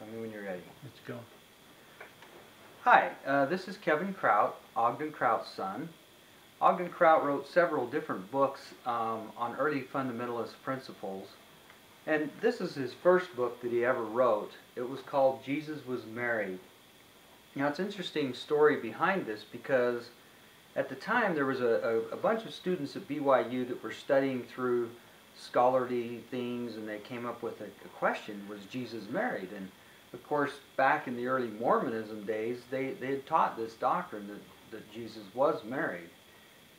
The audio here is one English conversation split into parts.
Tell me when you're ready. Let's go. Hi, this is Kevin Kraut, Ogden Kraut's son. Ogden Kraut wrote several different books on early fundamentalist principles. And this is his first book that he ever wrote. It was called Jesus Was Married. Now it's an interesting story behind this because at the time there was a bunch of students at BYU that were studying through scholarly things, and they came up with a question: was Jesus married? And of course, back in the early Mormonism days, they had taught this doctrine that Jesus was married.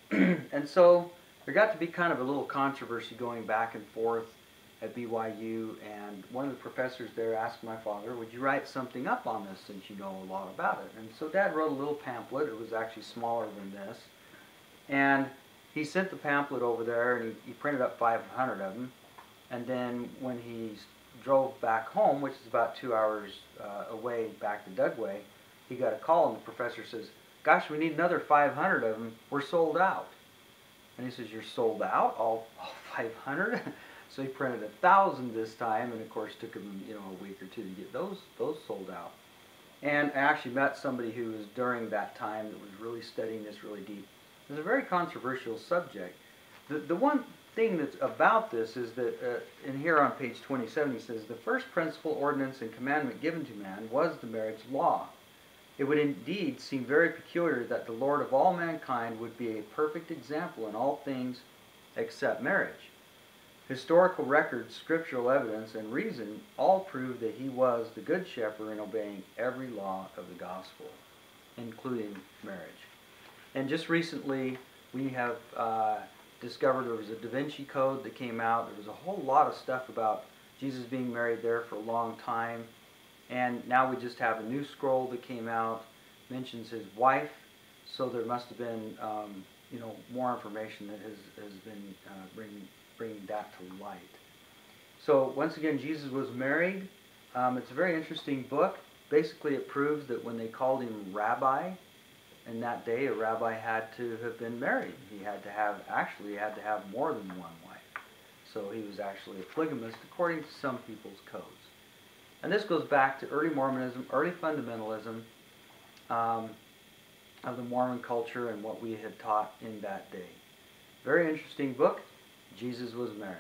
And so there got to be kind of a little controversy going back and forth at BYU, and one of the professors there asked my father, would you write something up on this since you know a lot about it? And so Dad wrote a little pamphlet. It was actually smaller than this. And he sent the pamphlet over there, and he printed up 500 of them. And then when he drove back home, which is about 2 hours away back to Dugway, he got a call, and the professor says, gosh, we need another 500 of them. We're sold out. And he says, you're sold out? All 500? So he printed 1,000 this time, and of course took him a week or two to get those sold out. And I actually met somebody who was during that time that was really studying this really deep. It was a very controversial subject. The one thing that's about this is that in here on page 27 he says, the first principle, ordinance, and commandment given to man was the marriage law. It would indeed seem very peculiar that the Lord of all mankind would be a perfect example in all things except marriage. Historical records, scriptural evidence, and reason all prove that he was the good shepherd in obeying every law of the gospel, including marriage. And just recently we have discovered there was a Da Vinci Code that came out. There was a whole lot of stuff about Jesus being married there for a long time. And now we just have a new scroll that came out, mentions his wife. So there must have been more information that has been bringing that to light. So once again, Jesus was married. It's a very interesting book. Basically it proves that when they called him rabbi, in that day a rabbi had to have been married. He had to have more than one wife. So he was actually a polygamist according to some people's codes. And this goes back to early Mormonism, early fundamentalism of the Mormon culture and what we had taught in that day. Very interesting book. Jesus Was Married.